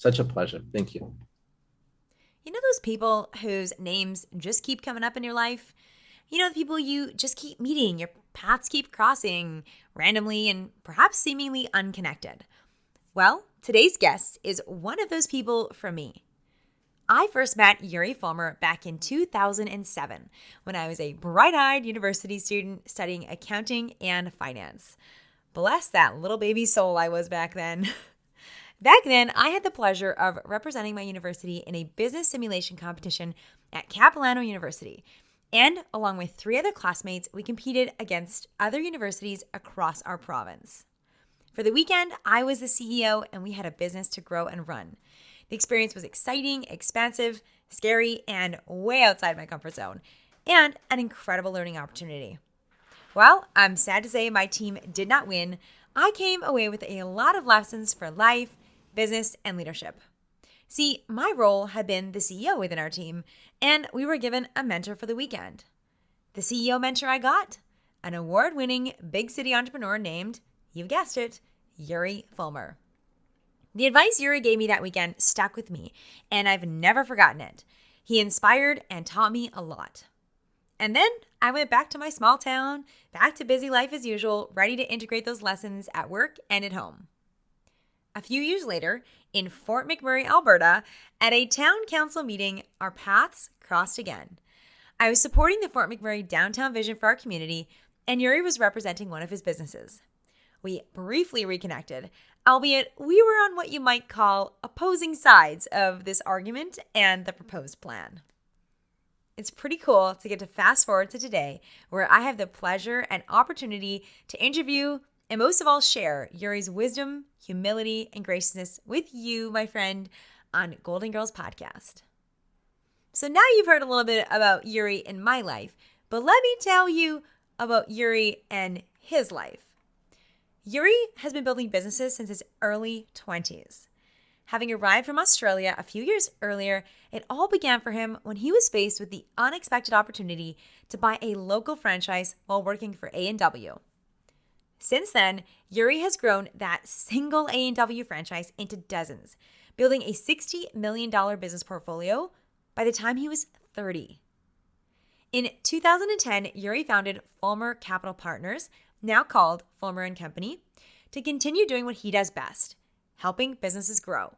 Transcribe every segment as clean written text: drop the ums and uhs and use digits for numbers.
Such a pleasure. Thank you. You know those people whose names just keep coming up in your life? You know, the people you just keep meeting, your paths keep crossing randomly and perhaps seemingly unconnected. Well, today's guest is one of those people for me. I first met Yuri Fulmer back in 2007 when I was a bright eyed university student studying accounting and finance. Bless that little baby soul I was back then. Back then, I had the pleasure of representing my university in a business simulation competition at Capilano University. And along with three other classmates, we competed against other universities across our province. For the weekend, I was the CEO and we had a business to grow and run. The experience was exciting, expansive, scary, and way outside my comfort zone, and an incredible learning opportunity. Well, I'm sad to say my team did not win. I came away with a lot of lessons for life, business, and leadership. See, my role had been the CEO within our team, and we were given a mentor for the weekend. The CEO mentor I got? An award-winning big city entrepreneur named, you guessed it, Yuri Fulmer. The advice Yuri gave me that weekend stuck with me, and I've never forgotten it. He inspired and taught me a lot. And then I went back to my small town, back to busy life as usual, ready to integrate those lessons at work and at home. A few years later, in Fort McMurray, Alberta, at a town council meeting, our paths crossed again. I was supporting the Fort McMurray downtown vision for our community, and Yuri was representing one of his businesses. We briefly reconnected, albeit we were on what you might call opposing sides of this argument and the proposed plan. It's pretty cool to get to fast forward to today, where I have the pleasure and opportunity to interview and most of all share Yuri's wisdom, humility, and graciousness with you, my friend, on Goalden Girls podcast. So now you've heard a little bit about Yuri in my life, but let me tell you about Yuri and his life. Yuri has been building businesses since his early 20s. Having arrived from Australia a few years earlier, it all began for him when he was faced with the unexpected opportunity to buy a local franchise while working for A&W. Since then, Yuri has grown that single A&W franchise into dozens, building a $60 million business portfolio by the time he was 30. In 2010, Yuri founded Fulmer Capital Partners, now called Fulmer and Company, to continue doing what he does best, helping businesses grow.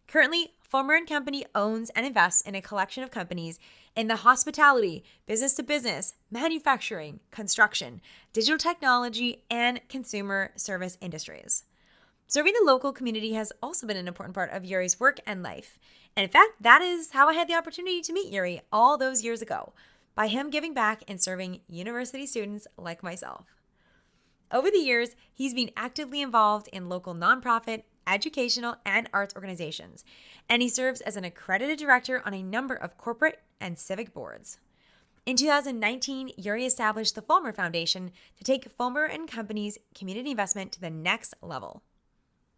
Currently, Fulmer and Company owns and invests in a collection of companies in the hospitality, business-to-business, manufacturing, construction, digital technology, and consumer service industries. Serving the local community has also been an important part of Yuri's work and life. And in fact, that is how I had the opportunity to meet Yuri all those years ago, by him giving back and serving university students like myself. Over the years, he's been actively involved in local nonprofit, educational, and arts organizations, and he serves as an accredited director on a number of corporate and civic boards. In 2019, Yuri established the Fulmer Foundation to take Fulmer and Company's community investment to the next level.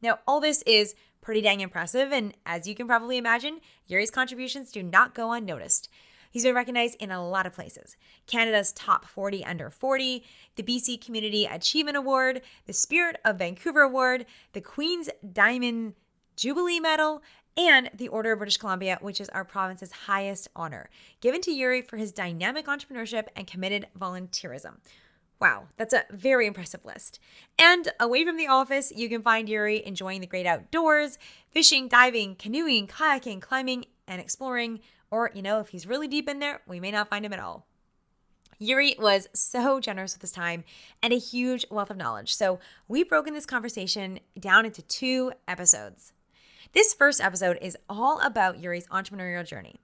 Now, all this is pretty dang impressive, and as you can probably imagine, Yuri's contributions do not go unnoticed. He's been recognized in a lot of places. Canada's Top 40 Under 40, the BC Community Achievement Award, the Spirit of Vancouver Award, the Queen's Diamond Jubilee Medal, and the Order of British Columbia, which is our province's highest honor, given to Yuri for his dynamic entrepreneurship and committed volunteerism. Wow, that's a very impressive list. And away from the office, you can find Yuri enjoying the great outdoors, fishing, diving, canoeing, kayaking, climbing, and exploring. Or, if he's really deep in there, we may not find him at all. Yuri was so generous with his time and a huge wealth of knowledge. So we've broken this conversation down into 2 episodes. This first episode is all about Yuri's entrepreneurial journey.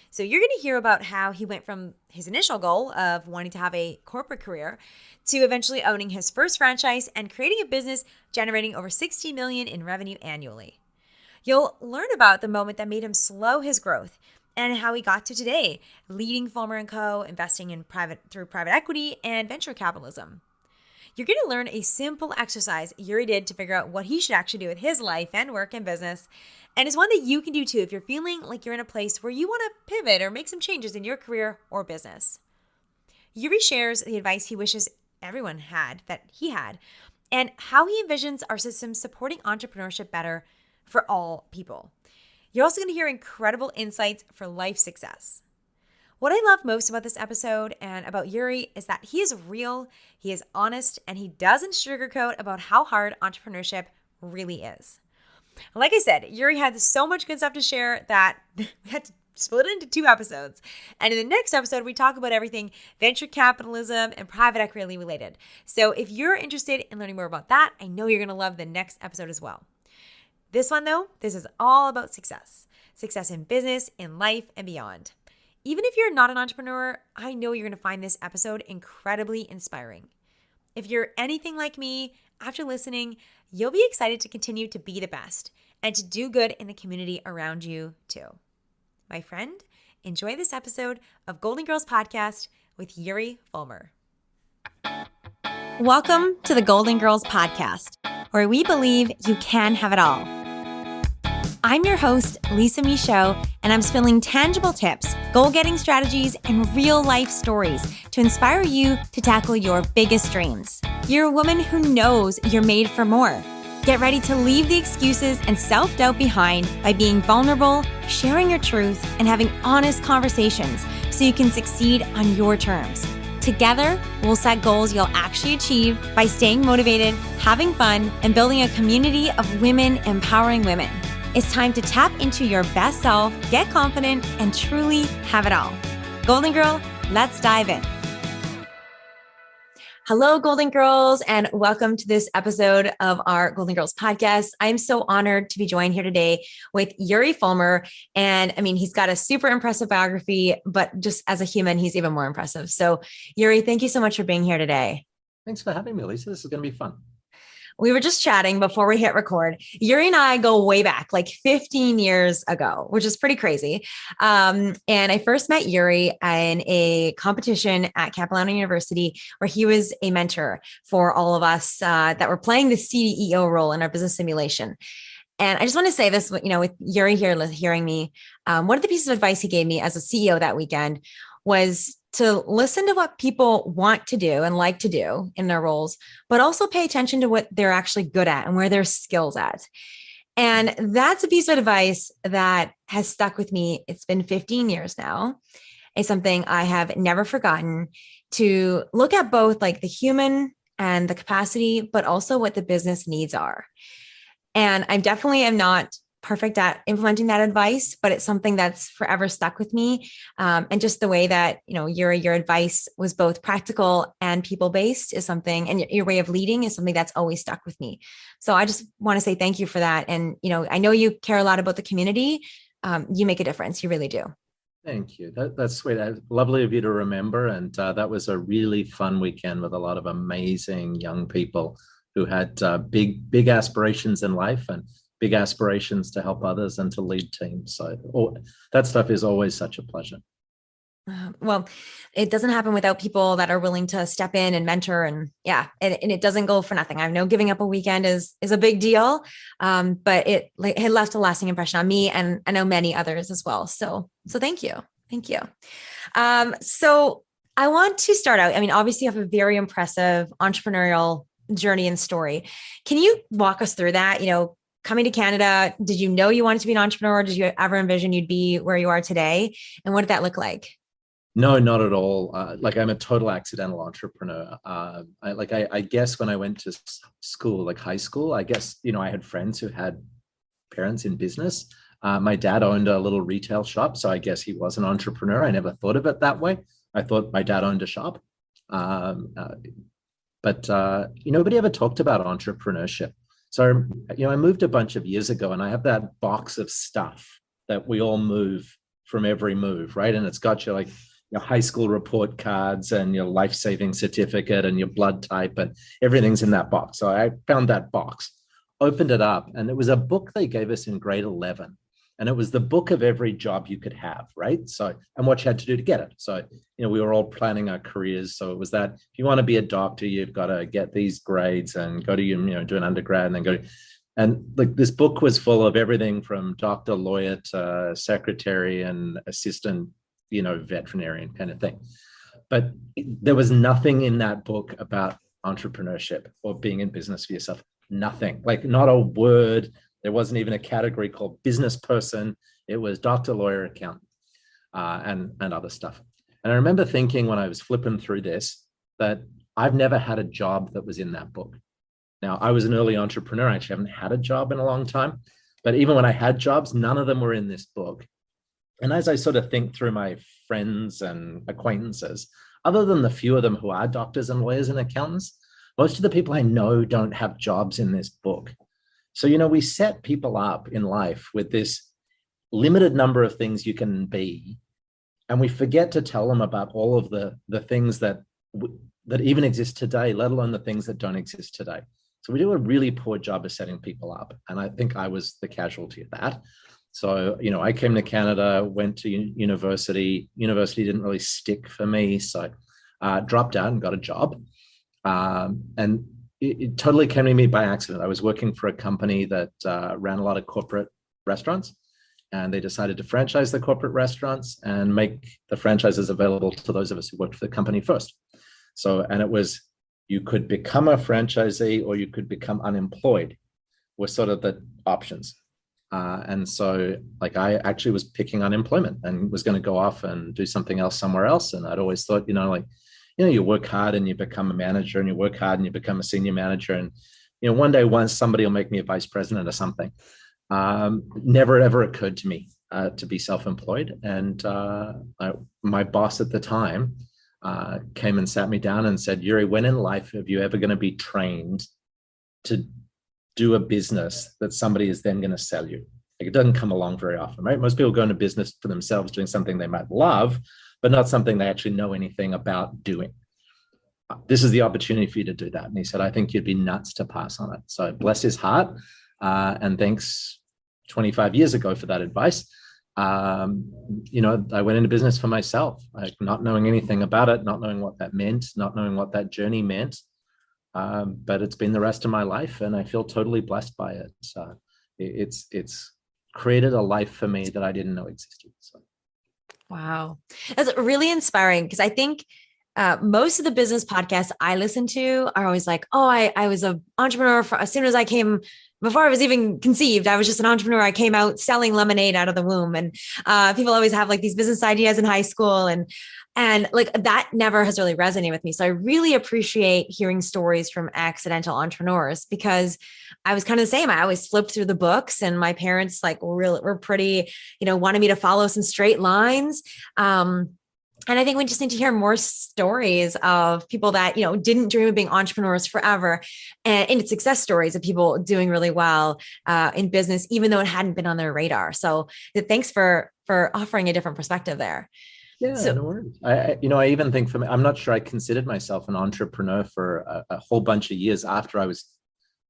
So you're going to hear about how he went from his initial goal of wanting to have a corporate career to eventually owning his first franchise and creating a business generating over $60 million in revenue annually. You'll learn about the moment that made him slow his growth and how he got to today, leading Fulmer & Co., investing in through private equity and venture capitalism. You're going to learn a simple exercise Yuri did to figure out what he should actually do with his life and work and business. And it's one that you can do too if you're feeling like you're in a place where you want to pivot or make some changes in your career or business. Yuri shares the advice he wishes everyone had, that he had, and how he envisions our system supporting entrepreneurship better, for all people. You're also going to hear incredible insights for life success. What I love most about this episode and about Yuri is that he is real, he is honest, and he doesn't sugarcoat about how hard entrepreneurship really is. Like I said, Yuri had so much good stuff to share that we had to split it into 2 episodes. And in the next episode, we talk about everything venture capitalism and private equity related. So if you're interested in learning more about that, I know you're going to love the next episode as well. This one though, this is all about success. Success in business, in life, and beyond. Even if you're not an entrepreneur, I know you're going to find this episode incredibly inspiring. If you're anything like me, after listening, you'll be excited to continue to be the best and to do good in the community around you too. My friend, enjoy this episode of Goalden Girls Podcast with Yuri Fulmer. Welcome to the Goalden Girls Podcast, where we believe you can have it all. I'm your host, Lisa Michaud, and I'm spilling tangible tips, goal-getting strategies, and real-life stories to inspire you to tackle your biggest dreams. You're a woman who knows you're made for more. Get ready to leave the excuses and self-doubt behind by being vulnerable, sharing your truth, and having honest conversations so you can succeed on your terms. Together, we'll set goals you'll actually achieve by staying motivated, having fun, and building a community of women empowering women. It's time to tap into your best self, get confident, and truly have it all. Goalden Girl, let's dive in. Hello, Goalden Girls, and welcome to this episode of our Goalden Girls podcast. I'm so honored to be joined here today with Yuri Fulmer. And I mean, he's got a super impressive biography, but just as a human, he's even more impressive. So Yuri, thank you so much for being here today. Thanks for having me, Lisa. This is going to be fun. We were just chatting before we hit record. Yuri and I go way back, like 15 years ago, which is pretty crazy. And I first met Yuri in a competition at Capitalism University, where he was a mentor for all of us that were playing the CEO role in our business simulation. And I just want to say this, with Yuri here hearing me, one of the pieces of advice he gave me as a CEO that weekend was to listen to what people want to do and like to do in their roles, but also pay attention to what they're actually good at and where their skills at. And that's a piece of advice that has stuck with me. It's been 15 years now. It's something I have never forgotten, to look at both like the human and the capacity, but also what the business needs are. And I definitely am not perfect at implementing that advice, but it's something that's forever stuck with me. And just the way that, your advice was both practical and people-based is something, and your way of leading is something that's always stuck with me. So I just want to say thank you for that. And, I know you care a lot about the community. You make a difference. You really do. Thank you. That's sweet. Lovely of you to remember. And that was a really fun weekend with a lot of amazing young people who had big aspirations in life and big aspirations to help others and to lead teams. So that stuff is always such a pleasure. Well, it doesn't happen without people that are willing to step in and mentor, and it doesn't go for nothing. I know giving up a weekend is a big deal, but it left a lasting impression on me, and I know many others as well. So thank you. So I want to start out. I mean, obviously you have a very impressive entrepreneurial journey and story. Can you walk us through that? Coming to Canada, did you know you wanted to be an entrepreneur? Did you ever envision you'd be where you are today? And what did that look like? No, not at all. I'm a total accidental entrepreneur. I guess when I went to school, like high school, I guess, I had friends who had parents in business. My dad owned a little retail shop, so I guess he was an entrepreneur. I never thought of it that way. I thought my dad owned a shop. But nobody ever talked about entrepreneurship. So, I moved a bunch of years ago, and I have that box of stuff that we all move from every move, right? And it's got your high school report cards and your life-saving certificate and your blood type, and everything's in that box. So I found that box, opened it up, and it was a book they gave us in grade 11. And it was the book of every job you could have, right? So, and what you had to do to get it. So, we were all planning our careers. So it was that if you want to be a doctor, you've got to get these grades and go to, do an undergrad and then go. And this book was full of everything from doctor, lawyer to secretary and assistant, veterinarian kind of thing. But there was nothing in that book about entrepreneurship or being in business for yourself. Nothing, not a word. There wasn't even a category called business person. It was doctor, lawyer, accountant, and other stuff. And I remember thinking when I was flipping through this that I've never had a job that was in that book. Now, I was an early entrepreneur. I actually haven't had a job in a long time. But even when I had jobs, none of them were in this book. And as I sort of think through my friends and acquaintances, other than the few of them who are doctors and lawyers and accountants, most of the people I know don't have jobs in this book. So, we set people up in life with this limited number of things you can be, and we forget to tell them about all of the things that even exist today, let alone the things that don't exist today. So we do a really poor job of setting people up. And I think I was the casualty of that. So, I came to Canada, went to university. University didn't really stick for me. So dropped out and got a job. And it totally came to me by accident. I was working for a company that ran a lot of corporate restaurants. And they decided to franchise the corporate restaurants and make the franchises available to those of us who worked for the company first. So, and it was, you could become a franchisee or you could become unemployed were sort of the options. And so I actually was picking unemployment and was going to go off and do something else somewhere else. And I'd always thought, you work hard and you become a manager, and you work hard and you become a senior manager. And, one day, once somebody will make me a vice president or something. Never ever occurred to me to be self-employed. And my boss at the time came and sat me down and said, Yuri, when in life have you ever going to be trained to do a business that somebody is then going to sell you? It doesn't come along very often, right? Most people go into business for themselves, doing something they might love, but not something they actually know anything about doing. This is the opportunity for you to do that. And he said, I think you'd be nuts to pass on it. So bless his heart. And thanks 25 years ago for that advice. I went into business for myself, not knowing anything about it, not knowing what that meant, not knowing what that journey meant. But it's been the rest of my life, and I feel totally blessed by it. So it's created a life for me that I didn't know existed. So. Wow. That's really inspiring, because I think most of the business podcasts I listen to are always like, oh, I was an entrepreneur as soon as I came. Before I was even conceived, I was just an entrepreneur. I came out selling lemonade out of the womb. And people always have these business ideas in high school. And that never has really resonated with me. So I really appreciate hearing stories from accidental entrepreneurs, because I was kind of the same. I always flipped through the books, and my parents were pretty, wanted me to follow some straight lines. And I think we just need to hear more stories of people that, didn't dream of being entrepreneurs forever, and success stories of people doing really well in business, even though it hadn't been on their radar. So thanks for offering a different perspective there. Yeah, no worries. I even think, for me, I'm not sure I considered myself an entrepreneur for a whole bunch of years after I was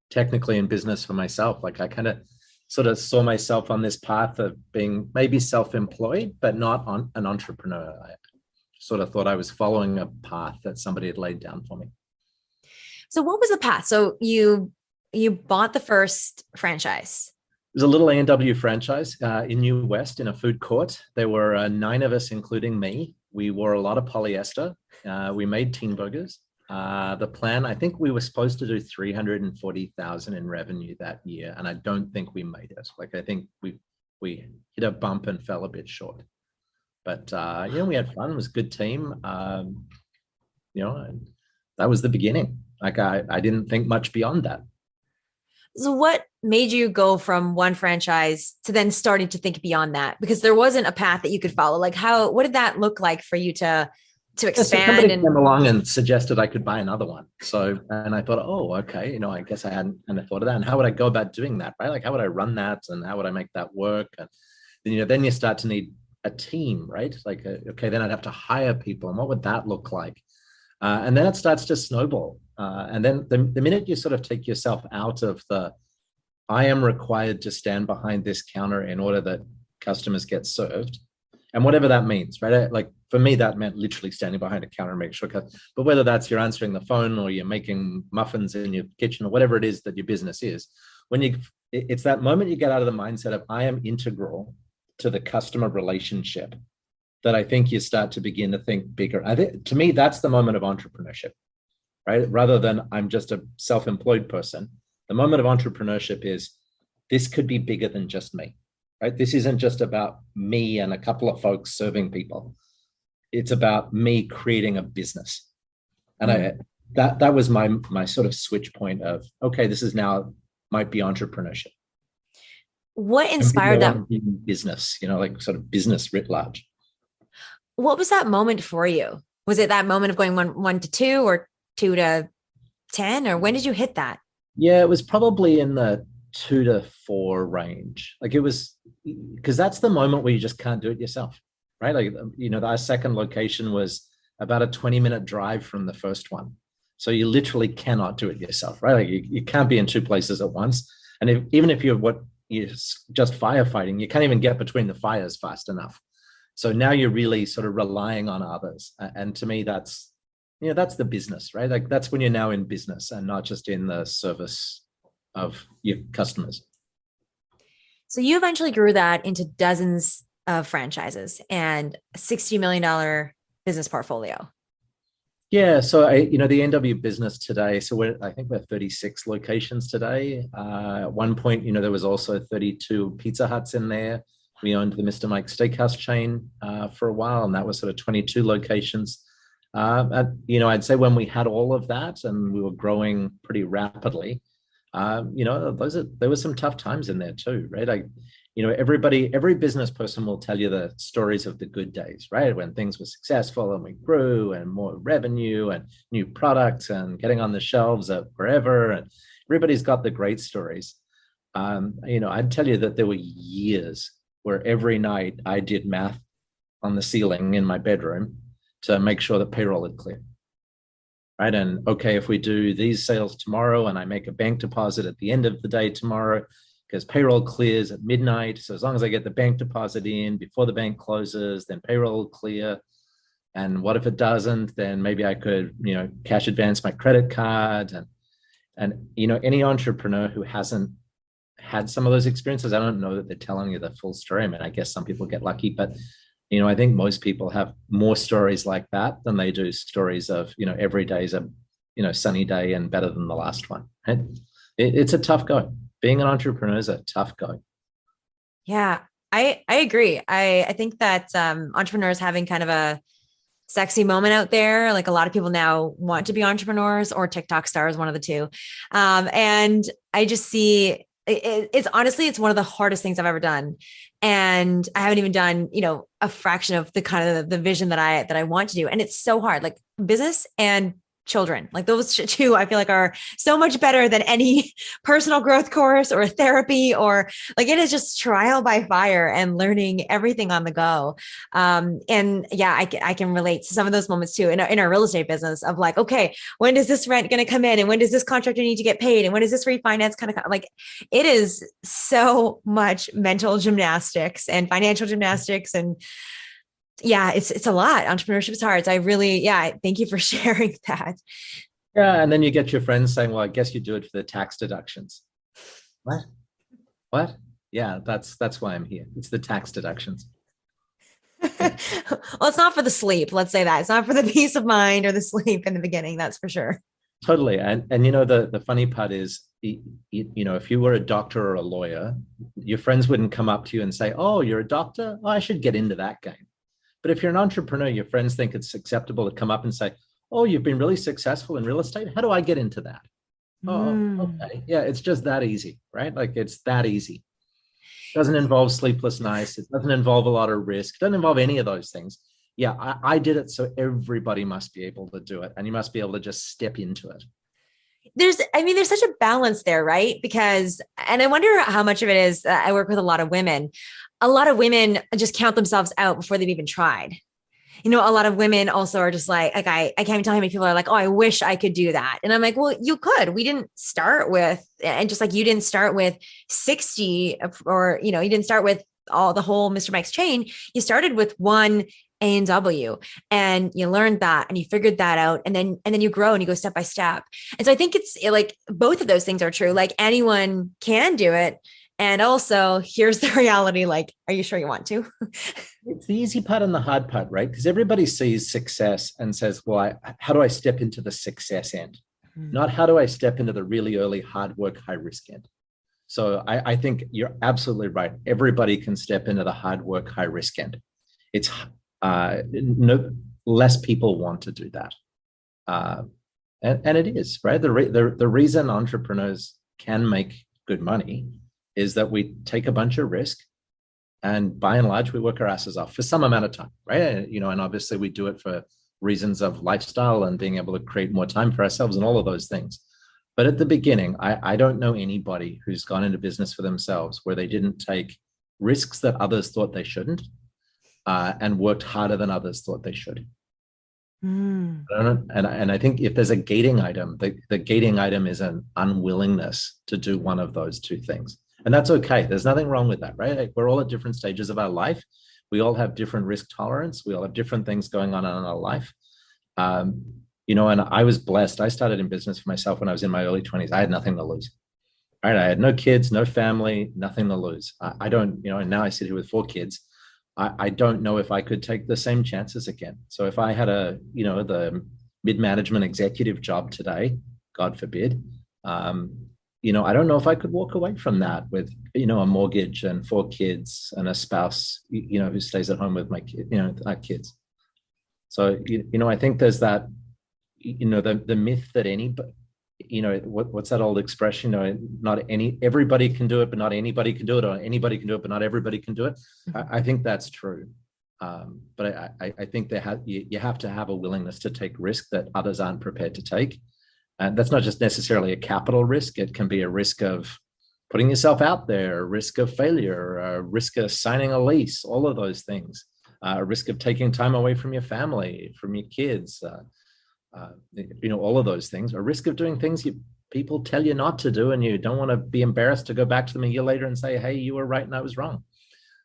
technically in business for myself. I kind of sort of saw myself on this path of being maybe self-employed, but not an entrepreneur. I sort of thought I was following a path that somebody had laid down for me. So what was the path? So you bought the first franchise. It was a little A&W franchise in New West in a food court. There were 9 of us, including me. We wore a lot of polyester. We made teen burgers. The plan, I think we were supposed to do 340,000 in revenue that year, and I don't think we made it. I think we hit a bump and fell a bit short. But we had fun. It was a good team. And that was the beginning. I didn't think much beyond that. So what made you go from one franchise to then starting to think beyond that? Because there wasn't a path that you could follow. What did that look like for you to expand? So somebody came along and suggested I could buy another one. So, and I thought, oh, okay, I guess I hadn't thought of that. And how would I go about doing that, right? How would I run that, and how would I make that work? And then you start to need a team, right? Okay, then I'd have to hire people, and what would that look like? And then it starts to snowball. And then the minute you sort of take yourself out of I am required to stand behind this counter in order that customers get served, and whatever that means, right? For me, that meant literally standing behind a counter and make sure. But whether that's you're answering the phone or you're making muffins in your kitchen or whatever it is that your business is, it's that moment you get out of the mindset of I am integral to the customer relationship, that I think you start to begin to think bigger. I think, to me, that's the moment of entrepreneurship, right? Rather than I'm just a self-employed person. The moment of entrepreneurship is, this could be bigger than just me, right? This isn't just about me and a couple of folks serving people. It's about me creating a business. And that was my sort of switch point of, okay, this is now might be entrepreneurship. What inspired that business, like sort of business writ large? What was that moment for you? Was it that moment of going one to two or 2 to 10, or when did you hit that? Yeah, it was probably in the 2 to 4 range. Like, it was, because that's the moment where you just can't do it yourself, right? Like, our second location was about a 20-minute drive from the first one. So you literally cannot do it yourself, right? Like, you can't be in 2 places at once. And even if you're just firefighting, you can't even get between the fires fast enough. So now you're really sort of relying on others. And to me, that's the business, right? Like, that's when you're now in business and not just in the service of your customers. So you eventually grew that into dozens of franchises and a $60 million business portfolio. Yeah. So, the NW business today, so I think we're 36 locations today. At one point, there was also 32 Pizza Huts in there. We owned the Mr. Mike Steakhouse chain for a while, and that was sort of 22 locations. I'd say when we had all of that and we were growing pretty rapidly, there were some tough times in there too, right? Every business person will tell you the stories of the good days, right? When things were successful and we grew and more revenue and new products and getting on the shelves of wherever, and everybody's got the great stories. I'd tell you that there were years where every night I did math on the ceiling in my bedroom to make sure that payroll had cleared. Right. And okay, if we do these sales tomorrow and I make a bank deposit at the end of the day tomorrow, because payroll clears at midnight. So as long as I get the bank deposit in before the bank closes, then payroll will clear. And what if it doesn't? Then maybe I could, cash advance my credit card. And any entrepreneur who hasn't had some of those experiences, I don't know that they're telling you the full story. I mean, I guess some people get lucky, but I think most people have more stories like that than they do stories of, every day is a, sunny day and better than the last one. And it's a tough go. Being an entrepreneur is a tough go. Yeah, I agree. I think that entrepreneurs having kind of a sexy moment out there. Like, a lot of people now want to be entrepreneurs or TikTok stars, one of the two. And I just see it's honestly, it's one of the hardest things I've ever done. And I haven't even done, a fraction of the kind of the vision that I want to do. And it's so hard, like business and children, like those two, I feel like are so much better than any personal growth course or therapy, or like, it is just trial by fire and learning everything on the go. And yeah, I can relate to some of those moments too in our real estate business of like, okay, when is this rent going to come in? And when does this contractor need to get paid? And when is this refinance kind of like, it is so much mental gymnastics and financial gymnastics. And yeah, it's a lot. Entrepreneurship is hard. So thank you for sharing that. Yeah. And then you get your friends saying, well, I guess you do it for the tax deductions. What? Yeah, that's why I'm here. It's the tax deductions. Well, it's not for the sleep. Let's say that. It's not for the peace of mind or the sleep in the beginning. That's for sure. Totally. And the funny part is, if you were a doctor or a lawyer, your friends wouldn't come up to you and say, oh, you're a doctor? Oh, I should get into that game. But if you're an entrepreneur, your friends think it's acceptable to come up and say, oh, you've been really successful in real estate. How do I get into that? Oh, okay. Yeah, it's just that easy, right? Like, it's that easy. It doesn't involve sleepless nights. It doesn't involve a lot of risk. It doesn't involve any of those things. Yeah, I did it. So everybody must be able to do it. And you must be able to just step into it. There's such a balance there, right? Because, and I wonder how much of it is, I work with a lot of women. A lot of women just count themselves out before they've even tried. A lot of women also are just like I can't even tell how many people are like, oh, I wish I could do that. And I'm like, well, you could. We didn't start with, and just like you didn't start with 60 or, you didn't start with the whole Mr. Mike's chain. You started with one A&W and you learned that and you figured that out. And then you grow and you go step by step. And so I think it's like both of those things are true. Like, anyone can do it. And also, here's the reality. Like, are you sure you want to? It's the easy part and the hard part, right? Because everybody sees success and says, well, how do I step into the success end? Not how do I step into the really early hard work, high risk end. So I think you're absolutely right. Everybody can step into the hard work, high risk end. It's no less people want to do that. And it is, right? The reason entrepreneurs can make good money is that we take a bunch of risk, and by and large, we work our asses off for some amount of time, right? And obviously we do it for reasons of lifestyle and being able to create more time for ourselves and all of those things. But at the beginning, I don't know anybody who's gone into business for themselves where they didn't take risks that others thought they shouldn't, and worked harder than others thought they should. Mm. And I think if there's a gating item, the gating item is an unwillingness to do one of those two things. And that's okay. There's nothing wrong with that, right? Like, we're all at different stages of our life. We all have different risk tolerance. We all have different things going on in our life. And I was blessed. I started in business for myself when I was in my early 20s. I had nothing to lose. Right? I had no kids, no family, nothing to lose. I don't, and now I sit here with 4 kids. I don't know if I could take the same chances again. So if I had the mid-management executive job today, God forbid, I don't know if I could walk away from that with, a mortgage and 4 kids and a spouse, who stays at home with my our kids. So, I think there's that, the myth that anybody, what's that old expression? Everybody can do it, but not anybody can do it, or anybody can do it, but not everybody can do it. I think that's true. But I think you have to have a willingness to take risk that others aren't prepared to take. And that's not just necessarily a capital risk. It can be a risk of putting yourself out there, a risk of failure, a risk of signing a lease, all of those things, a risk of taking time away from your family, from your kids, all of those things, a risk of doing things people tell you not to do, and you don't want to be embarrassed to go back to them a year later and say, hey, you were right and I was wrong.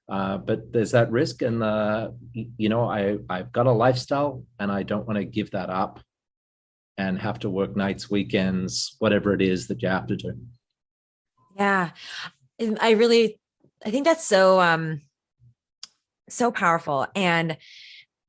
But there's that risk, and I've got a lifestyle, and I don't want to give that up and have to work nights, weekends, whatever it is that you have to do. Yeah. I think that's so powerful. And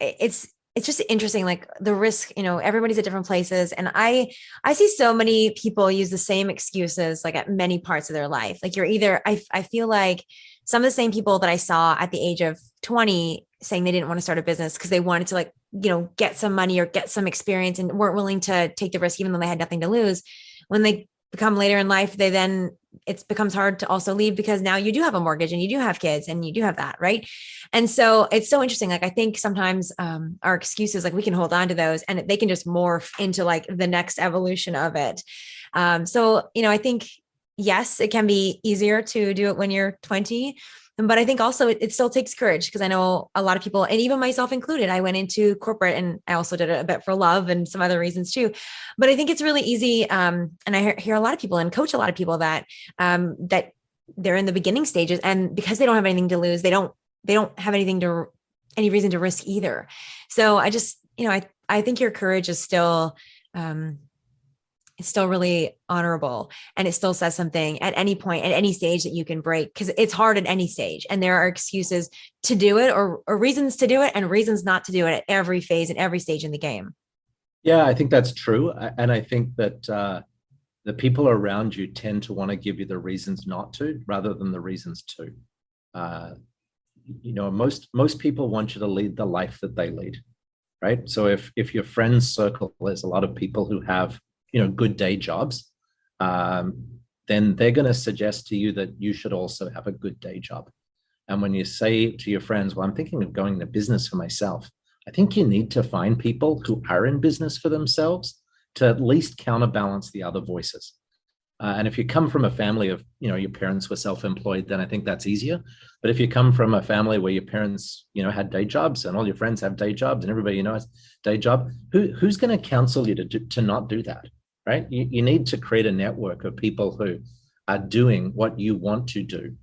it's just interesting, like the risk, everybody's at different places. And I see so many people use the same excuses, like at many parts of their life. Like I feel like some of the same people that I saw at the age of 20 saying they didn't want to start a business because they wanted to get some money or get some experience and weren't willing to take the risk, even though they had nothing to lose. When they become later in life, it becomes hard to also leave because now you do have a mortgage and you do have kids and you do have that. Right. And so it's so interesting. Like, I think sometimes our excuses, like we can hold on to those and they can just morph into like the next evolution of it. So, I think, yes, it can be easier to do it when you're 20, but I think also it still takes courage, because I know a lot of people, and even myself included, I went into corporate and I also did it a bit for love and some other reasons too. But I think it's really easy. And I hear a lot of people and coach a lot of people that they're in the beginning stages, and because they don't have anything to lose, they don't have any reason to risk either. So I just, I think your courage is still, it's still really honorable, and it still says something at any point, at any stage that you can break, because it's hard at any stage. And there are excuses to do it or reasons to do it and reasons not to do it at every phase and every stage in the game. Yeah, I think that's true. And I think that the people around you tend to want to give you the reasons not to rather than the reasons to. Most people want you to lead the life that they lead, right? So if your friends circle, there's a lot of people who have good day jobs, then they're going to suggest to you that you should also have a good day job. And when you say to your friends, well, I'm thinking of going into business for myself, I think you need to find people who are in business for themselves to at least counterbalance the other voices. And if you come from a family of, your parents were self-employed, then I think that's easier. But if you come from a family where your parents, had day jobs and all your friends have day jobs and everybody has day job, who's going to counsel you to not do that? Right? You need to create a network of people who are doing what you want to do,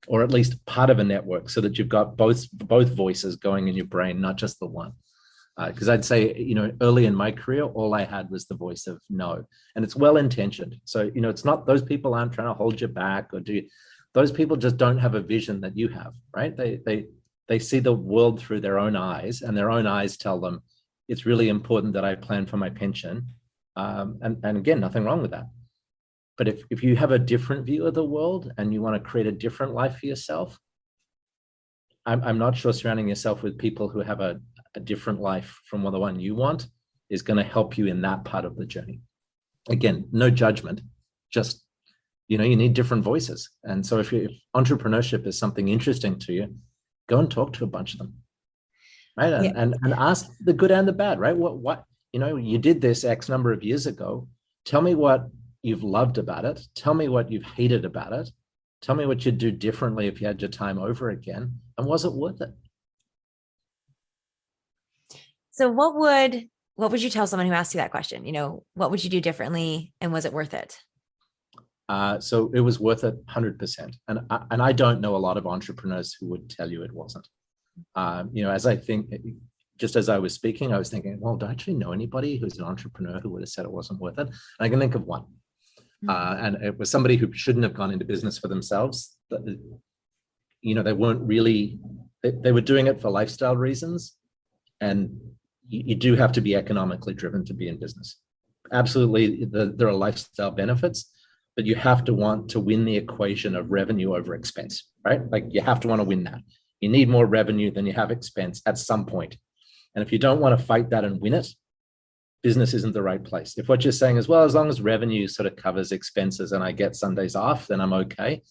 or at least part of a network, so that you've got both voices going in your brain, not just the one. Because I'd say, early in my career, all I had was the voice of no, and it's well-intentioned. So, it's not, those people aren't trying to hold you back or those people just don't have a vision that you have, right? They see the world through their own eyes, and their own eyes tell them it's really important that I plan for my pension. And again, nothing wrong with that. But if you have a different view of the world and you want to create a different life for yourself, I'm not sure surrounding yourself with people who have a different life from the one you want is going to help you in that part of the journey. Again, no judgment, just, you need different voices. And so if entrepreneurship is something interesting to you, go and talk to a bunch of them, right? And ask the good and the bad, right? What you did this X number of years ago. Tell me what you've loved about it. Tell me what you've hated about it. Tell me what you'd do differently if you had your time over again. And was it worth it? So what would you tell someone who asked you that question? What would you do differently, and was it worth it? So it was worth it 100%. And I don't know a lot of entrepreneurs who would tell you it wasn't. As I think, just as I was speaking, I was thinking, well, do I actually know anybody who's an entrepreneur who would have said it wasn't worth it? And I can think of one. And it was somebody who shouldn't have gone into business for themselves. They weren't really, they were doing it for lifestyle reasons. And you do have to be economically driven to be in business. Absolutely, there are lifestyle benefits, but you have to want to win the equation of revenue over expense, right? Like you have to want to win that. You need more revenue than you have expense at some point. And if you don't want to fight that and win it, business isn't the right place. If what you're saying is, well, as long as revenue sort of covers expenses and I get Sundays off, then I'm okay.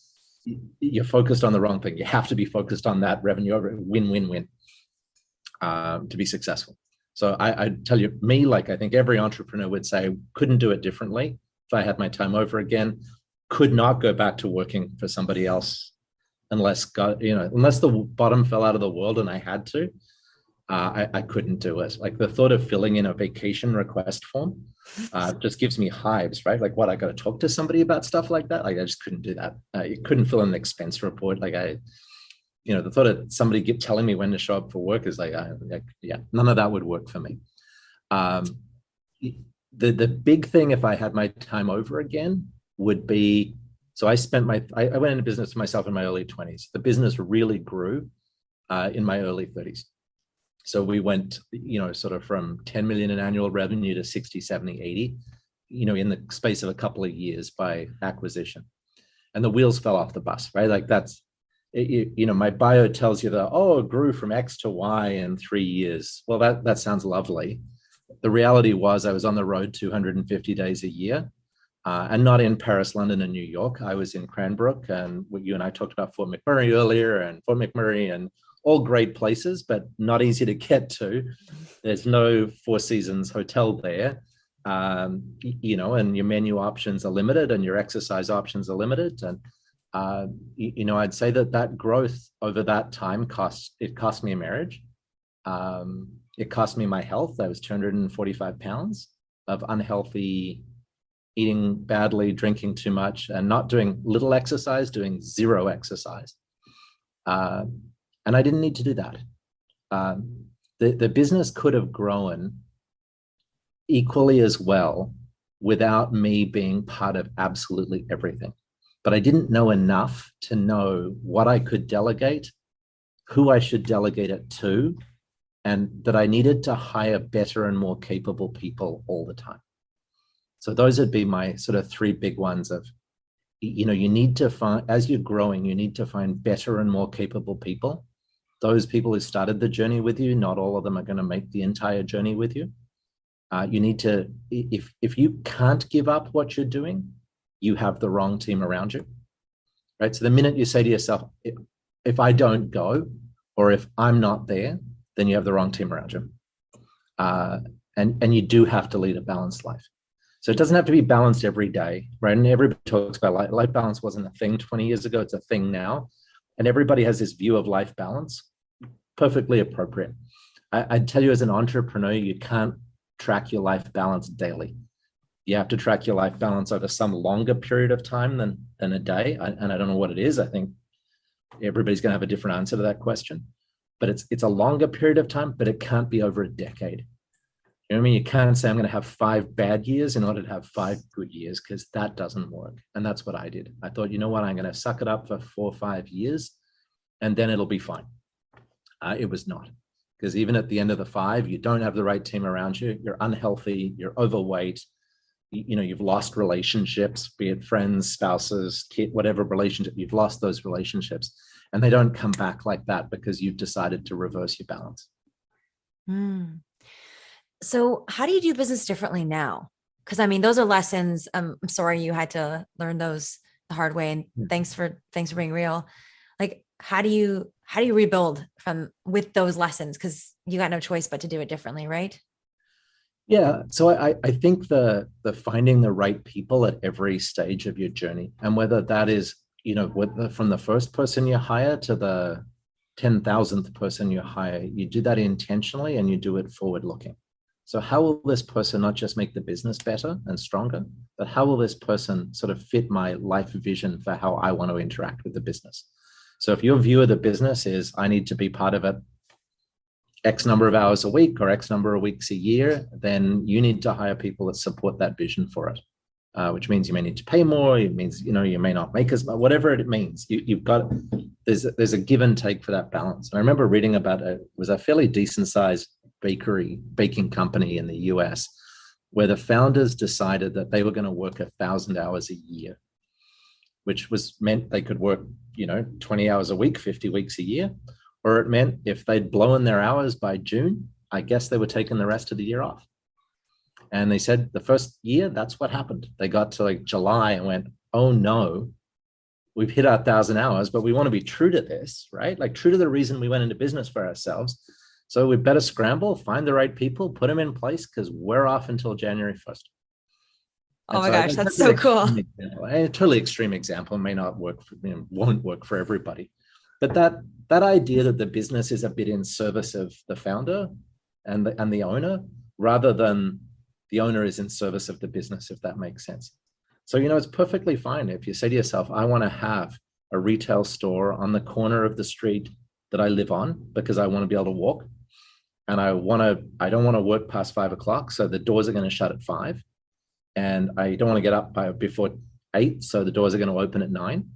You're focused on the wrong thing. You have to be focused on that revenue over win to be successful. So I tell you, I think every entrepreneur would say, couldn't do it differently if I had my time over again, could not go back to working for somebody else unless the bottom fell out of the world and I had to. I couldn't do it. Like the thought of filling in a vacation request form just gives me hives, right? Like what, I got to talk to somebody about stuff like that? Like I just couldn't do that. You couldn't fill in an expense report. Like the thought of somebody telling me when to show up for work is none of that would work for me. The big thing, if I had my time over again, would be, so I went into business for myself in my early 20s. The business really grew in my early 30s. So we went, sort of from 10 million in annual revenue to 60, 70, 80, in the space of a couple of years by acquisition. And the wheels fell off the bus, right? Like that's, my bio tells you that, it grew from X to Y in 3 years. Well, that sounds lovely. The reality was I was on the road 250 days a year, and not in Paris, London, and New York. I was in Cranbrook, and you and I talked about Fort McMurray earlier, and Fort McMurray, and all great places, but not easy to get to. There's no Four Seasons hotel there, and your menu options are limited, and your exercise options are limited, and I'd say that growth over that time cost me a marriage. It cost me my health. I was 245 pounds of unhealthy eating badly, drinking too much, and not doing little exercise, doing zero exercise. And I didn't need to do that. The business could have grown equally as well without me being part of absolutely everything. But I didn't know enough to know what I could delegate, who I should delegate it to, and that I needed to hire better and more capable people all the time. So those would be my sort of three big ones of, you need to find, as you're growing, you need to find better and more capable people. Those people who started the journey with you, not all of them are going to make the entire journey with you. You need to, if you can't give up what you're doing, you have the wrong team around you, right? So the minute you say to yourself, if I don't go, or if I'm not there, then you have the wrong team around you. And you do have to lead a balanced life. So it doesn't have to be balanced every day, right? And everybody talks about life balance wasn't a thing 20 years ago, it's a thing now. And everybody has this view of life balance, perfectly appropriate. I'd tell you as an entrepreneur, you can't track your life balance daily. You have to track your life balance over some longer period of time than a day. And I don't know what it is. I think everybody's going to have a different answer to that question. But it's a longer period of time, but it can't be over a decade. You know what I mean? You can't say I'm going to have 5 bad years in order to have 5 good years, because that doesn't work. And that's what I did. I thought, you know what? I'm going to suck it up for 4 or 5 years, and then it'll be fine. It was not, because even at the end of the 5, you don't have the right team around you. You're unhealthy. You're overweight. you've lost relationships, be it friends, spouses, kid, whatever relationship, you've lost those relationships, and they don't come back like that because you've decided to reverse your balance. Mm. So how do you do business differently now? Because I mean, those are lessons. I'm sorry you had to learn those the hard way. And thanks for being real. Like, how do you rebuild with those lessons? Because you got no choice but to do it differently, right? Yeah. So I think the finding the right people at every stage of your journey, and whether that is, from the first person you hire to the 10,000th person you hire, you do that intentionally and you do it forward looking. So how will this person not just make the business better and stronger, but how will this person sort of fit my life vision for how I want to interact with the business? So if your view of the business is I need to be part of it X number of hours a week or X number of weeks a year, then you need to hire people that support that vision for it, which means you may need to pay more. It means, you may not make as much, whatever it means. You've got, there's a give and take for that balance. And I remember reading about it was a fairly decent sized baking company in the US, where the founders decided that they were going to work 1,000 hours a year, which meant they could work, 20 hours a week, 50 weeks a year. Or it meant if they'd blown their hours by June, I guess they were taking the rest of the year off. And they said the first year, that's what happened. They got to like July and went, oh no, we've hit our 1,000 hours, but we want to be true to this, right? Like true to the reason we went into business for ourselves. So we better scramble, find the right people, put them in place, because we're off until January 1st. Oh my gosh, that's so cool. A totally extreme example, may not work for, won't work for everybody. But that idea that the business is a bit in service of the founder and the owner, rather than the owner is in service of the business, if that makes sense. So, it's perfectly fine if you say to yourself, I want to have a retail store on the corner of the street that I live on because I want to be able to walk. And I don't want to work past 5 o'clock. So the doors are going to shut at 5. And I don't want to get up before 8. So the doors are going to open at 9.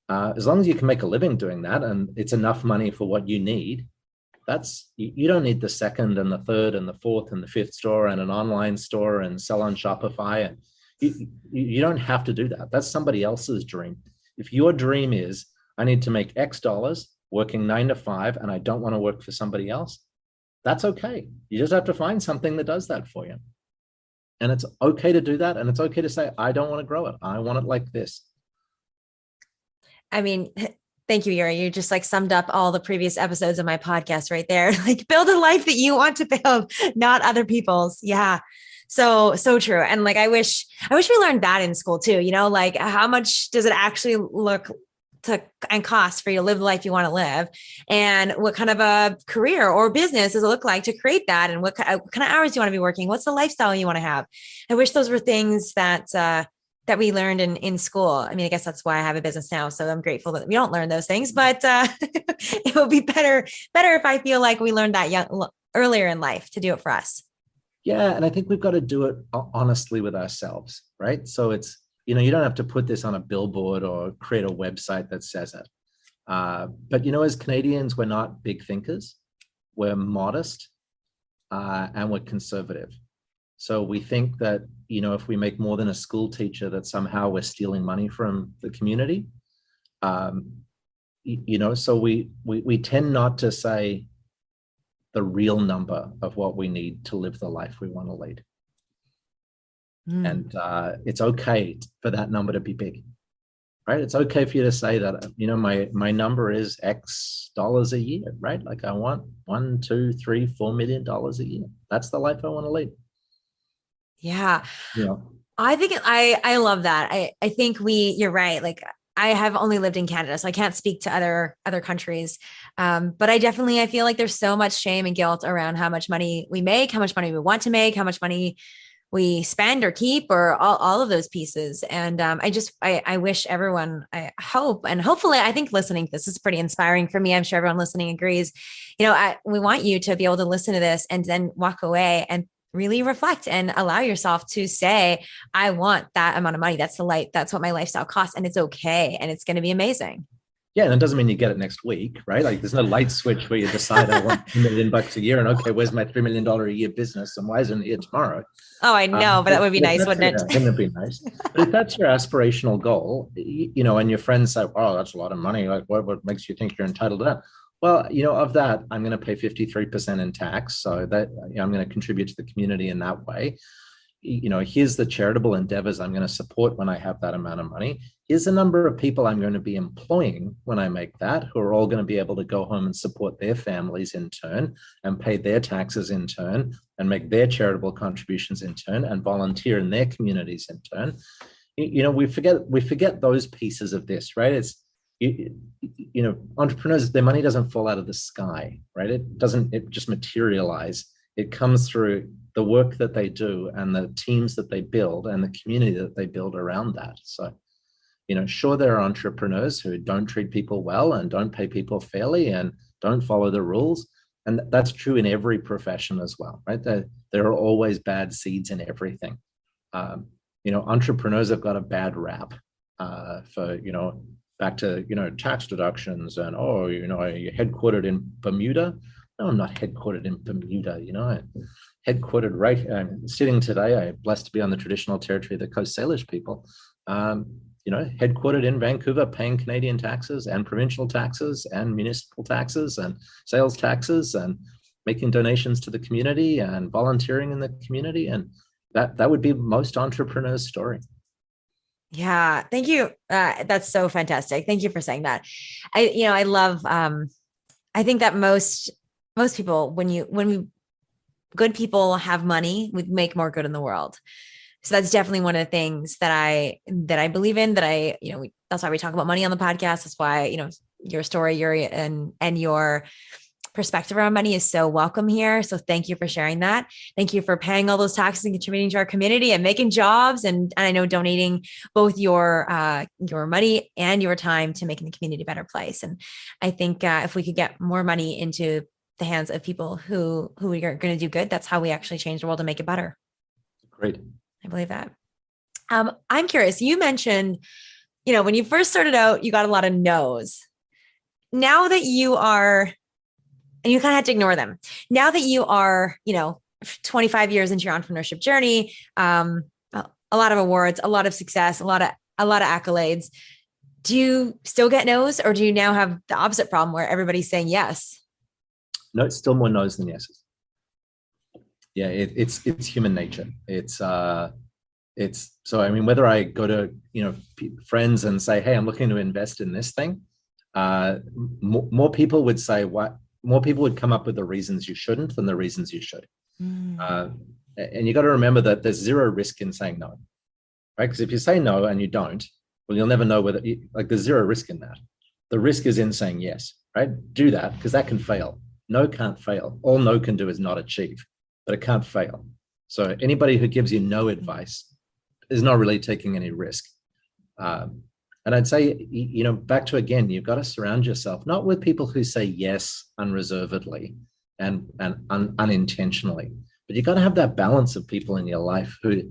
As long as you can make a living doing that and it's enough money for what you need, you don't need the second and the third and the fourth and the fifth store and an online store and sell on Shopify. And you don't have to do that. That's somebody else's dream. If your dream is, I need to make X dollars working 9 to 5 and I don't want to work for somebody else, that's okay. You just have to find something that does that for you. And it's okay to do that. And it's okay to say, I don't want to grow it. I want it like this. I mean, thank you, Yuri. You just like summed up all the previous episodes of my podcast right there. Like build a life that you want to build, not other people's. Yeah. So true. And like, I wish we learned that in school too, like how much does it actually look to and cost for you to live the life you want to live, and what kind of a career or business does it look like to create that, and what kind of hours do you want to be working, what's the lifestyle you want to have. I wish those were things that we learned in school. I mean, I guess that's why I have a business now, so I'm grateful that we don't learn those things, but it would be better if I feel like we learned that earlier in life to do it for us. Yeah, and I think we've got to do it honestly with ourselves, right? So it's, you don't have to put this on a billboard or create a website that says it. But, as Canadians, we're not big thinkers. We're modest and we're conservative. So we think that, if we make more than a school teacher, that somehow we're stealing money from the community. So we tend not to say the real number of what we need to live the life we want to lead. And it's okay for that number to be big, right? It's okay for you to say that, my number is X dollars a year, right? Like I want $1, $2, $3, $4 million a year. That's the life I want to lead. Yeah. Yeah. I think I love that. I think you're right. Like I have only lived in Canada, so I can't speak to other countries. But I feel like there's so much shame and guilt around how much money we make, how much money we want to make, how much money we spend or keep, or all of those pieces. And I wish everyone, I hope, and hopefully I think listening to this is pretty inspiring for me. I'm sure everyone listening agrees. We want you to be able to listen to this and then walk away and really reflect and allow yourself to say, I want that amount of money. That's what my lifestyle costs. And it's okay. And it's going to be amazing. Yeah, and it doesn't mean you get it next week, right? Like there's no light switch where you decide I want $2 million a year and okay, where's my $3 million a year business and why isn't it here tomorrow? Oh, I know, but that would be nice, wouldn't it? Wouldn't it be nice? But if that's your aspirational goal, and your friends say, "Oh, that's a lot of money. Like, what makes you think you're entitled to that?" Well, of that, I'm going to pay 53% in tax, so that I'm going to contribute to the community in that way. Here's the charitable endeavors I'm going to support when I have that amount of money. Here's the number of people I'm going to be employing when I make that, who are all going to be able to go home and support their families in turn and pay their taxes in turn and make their charitable contributions in turn and volunteer in their communities in turn. We forget those pieces of this, right? It's, entrepreneurs, their money doesn't fall out of the sky, right? It just materialize. It comes through the work that they do and the teams that they build and the community that they build around that. So, sure, there are entrepreneurs who don't treat people well and don't pay people fairly and don't follow the rules. And that's true in every profession as well, right? There are always bad seeds in everything. Entrepreneurs have got a bad rap for, back to, tax deductions and, you're headquartered in Bermuda. No, I'm not headquartered in Bermuda, I'm headquartered right, I'm sitting today, I'm blessed to be on the traditional territory of the Coast Salish people, headquartered in Vancouver, paying Canadian taxes and provincial taxes and municipal taxes and sales taxes and making donations to the community and volunteering in the community. And that would be most entrepreneurs' story. Yeah. Thank you. That's so fantastic. Thank you for saying that. I love, I think that most people, when good people have money, we make more good in the world. So that's definitely one of the things that I believe in, that's why we talk about money on the podcast. That's why, your story, Yuri, and your perspective around money is so welcome here. So thank you for sharing that. Thank you for paying all those taxes and contributing to our community and making jobs. And I know donating both your money and your time to making the community a better place. And I think if we could get more money into the hands of people who are going to do good, that's how we actually change the world and make it better. Great. I believe that. I'm curious. You mentioned, when you first started out, you got a lot of no's. Now that you are, and you kind of had to ignore them. Now that you are, 25 years into your entrepreneurship journey, a lot of awards, a lot of success, a lot of accolades. Do you still get no's, or do you now have the opposite problem where everybody's saying yes? No, it's still more no's than yeses. Yeah, it's human nature. It's so, whether I go to, friends and say, hey, I'm looking to invest in this thing, more people would say what. More people would come up with the reasons you shouldn't than the reasons you should. And you got to remember that there's zero risk in saying no, right? Because if you say no and you don't, well, you'll never know whether, there's zero risk in that. The risk is in saying yes, right? Do that, because that can fail. No can't fail. All no can do is not achieve, but it can't fail. So anybody who gives you no advice is not really taking any risk. And I'd say, back to, again, you've got to surround yourself, not with people who say yes unreservedly and unintentionally, but you've got to have that balance of people in your life who,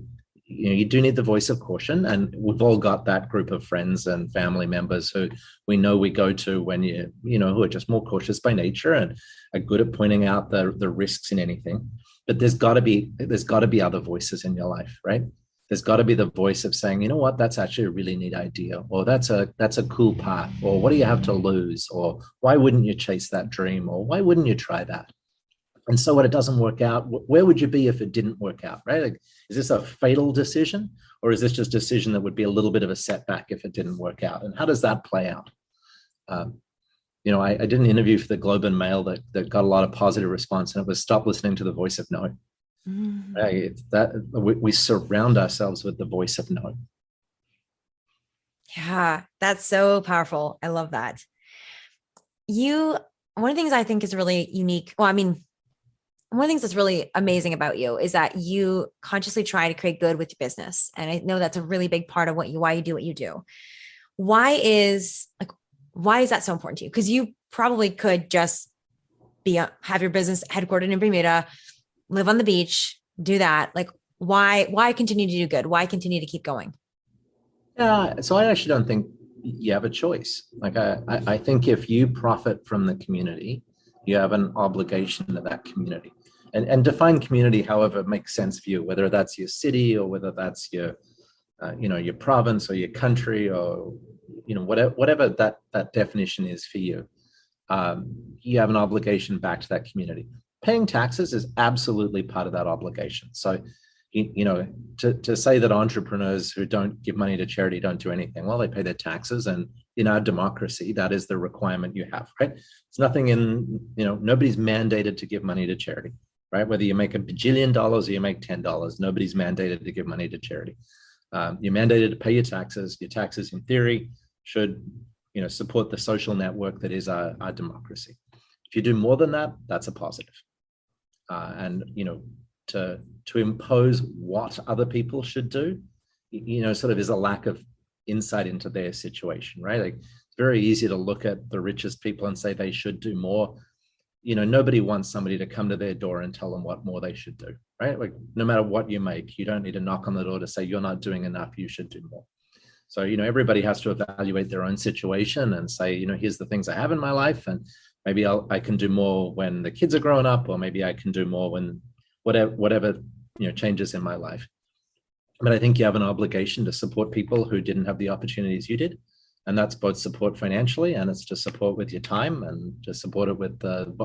you do need the voice of caution. And we've all got that group of friends and family members who we know we go to when who are just more cautious by nature and are good at pointing out the risks in anything. But there's got to be other voices in your life, right? There's got to be the voice of saying, you know what, that's actually a really neat idea, or that's a cool path, or what do you have to lose, or why wouldn't you chase that dream, or why wouldn't you try that? And so when it doesn't work out, where would you be if it didn't work out, right? Like, is this a fatal decision, or is this just a decision that would be a little bit of a setback if it didn't work out? And how does that play out? I did an interview for the Globe and Mail that got a lot of positive response, and it was stop listening to the voice of no. It's that we surround ourselves with the voice of no. Yeah, that's so powerful. I love that. One of the things I think is really unique. Well, one of the things that's really amazing about you is that you consciously try to create good with your business. And I know that's a really big part of why you do what you do. Why is that so important to you? Because you probably could just have your business headquartered in Bermuda, live on the beach, do that. Like, why continue to do good? Why continue to keep going? So I actually don't think you have a choice. Like I think if you profit from the community, you have an obligation to that community. And define community however it makes sense for you, whether that's your city or whether that's your your province or your country, or whatever that definition is for you. You have an obligation back to that community. Paying taxes is absolutely part of that obligation. So to say that entrepreneurs who don't give money to charity don't do anything, well, they pay their taxes, and in our democracy, that is the requirement you have, right? It's nothing nobody's mandated to give money to charity, right? Whether you make $1 bajillion or you make $10, nobody's mandated to give money to charity. You're mandated to pay your taxes. Your taxes, in theory, should support the social network that is our democracy. If you do more than that, that's a positive. And to impose what other people should do, sort of is a lack of insight into their situation, right? Like, it's very easy to look at the richest people and say they should do more. Nobody wants somebody to come to their door and tell them what more they should do, right? Like, no matter what you make, you don't need to knock on the door to say you're not doing enough, you should do more. So, everybody has to evaluate their own situation and say, here's the things I have in my life, and maybe I can do more when the kids are growing up, or maybe I can do more when whatever changes in my life. But I think you have an obligation to support people who didn't have the opportunities you did. And that's both support financially, and it's to support with your time, and to support it with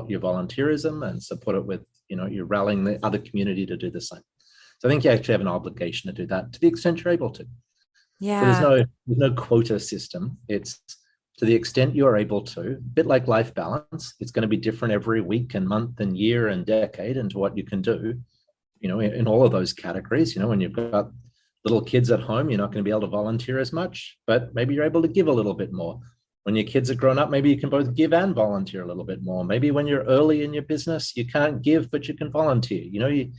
your volunteerism, and support it with, you're rallying the other community to do the same. So I think you actually have an obligation to do that to the extent you're able to. Yeah. So there's no quota system. It's to the extent you're able to, a bit like life balance. It's going to be different every week and month and year and decade into what you can do, in all of those categories. When you've got little kids at home, you're not going to be able to volunteer as much, but maybe you're able to give a little bit more. When your kids are grown up, maybe you can both give and volunteer a little bit more. Maybe when you're early in your business, you can't give, but you can volunteer. You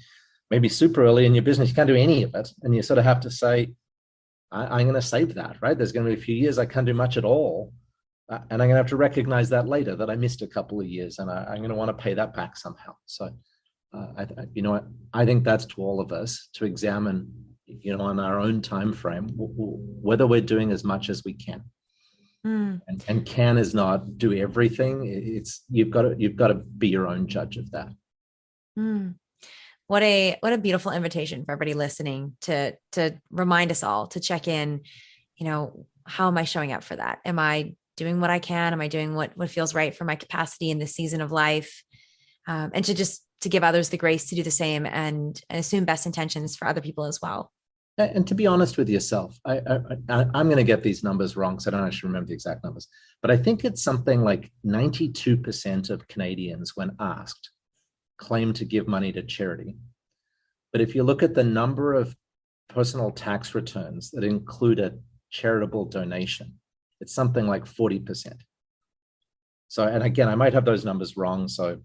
maybe super early in your business, you can't do any of it. And you sort of have to say, I'm going to save that, right? There's going to be a few years I can't do much at all. And I'm going to have to recognize that later, that I missed a couple of years, and I'm going to want to pay that back somehow. So, I think that's to all of us to examine, on our own time frame, whether we're doing as much as we can. And can is not do everything. It's you've got to be your own judge of that. What a beautiful invitation for everybody listening to remind us all to check in. How am I showing up for that? Am I doing what I can? Am I doing what feels right for my capacity in this season of life? And to give others the grace to do the same, and assume best intentions for other people as well. And to be honest with yourself, I'm going to get these numbers wrong, so I don't actually remember the exact numbers, but I think it's something like 92% of Canadians, when asked, claim to give money to charity. But if you look at the number of personal tax returns that include a charitable donation, it's something like 40%. So, and again, I might have those numbers wrong, so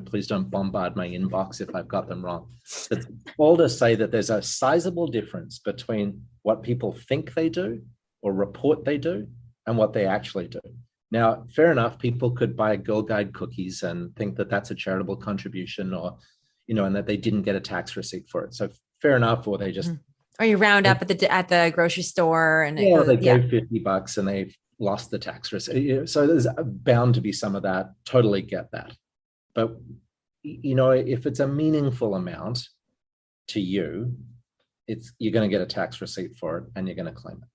please don't bombard my inbox if I've got them wrong. It's all to say that there's a sizable difference between what people think they do or report they do and what they actually do. Now, fair enough, people could buy Girl Guide cookies and think that that's a charitable contribution, or, and that they didn't get a tax receipt for it. So fair enough, or they just... Or you round up at the grocery store and they gave $50 and they've lost the tax receipt. So there's bound to be some of that. Totally get that. But, if it's a meaningful amount to you, you're going to get a tax receipt for it and you're going to claim it.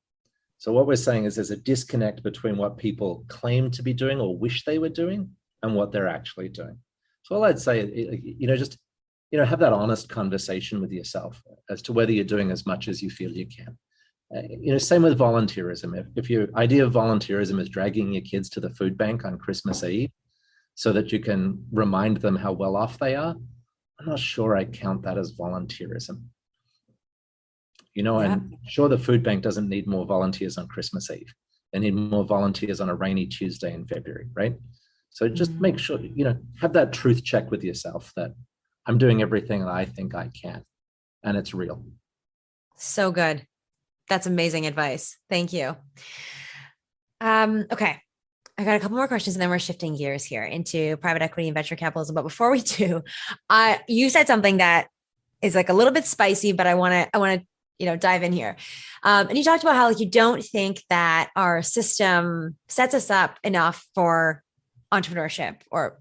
So what we're saying is there's a disconnect between what people claim to be doing or wish they were doing and what they're actually doing. So all I'd say, just have that honest conversation with yourself as to whether you're doing as much as you feel you can. Same with volunteerism. If your idea of volunteerism is dragging your kids to the food bank on Christmas Eve so that you can remind them how well off they are, I'm not sure I count that as volunteerism. I'm sure the food bank doesn't need more volunteers on Christmas Eve. They need more volunteers on a rainy Tuesday in February, right? So just make sure, have that truth check with yourself that I'm doing everything that I think I can, and it's real. So good. That's amazing advice. Thank you. Okay. I got a couple more questions and then we're shifting gears here into private equity and venture capitalism. But before we do, you said something that is like a little bit spicy, but I want to dive in here. And you talked about how like you don't think that our system sets us up enough for entrepreneurship, or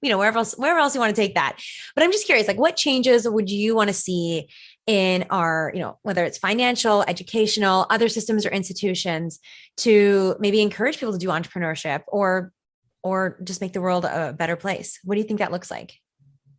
wherever else you want to take that. But I'm just curious, like what changes would you want to see in our, whether it's financial, educational, other systems or institutions, to maybe encourage people to do entrepreneurship or just make the world a better place? What do you think that looks like?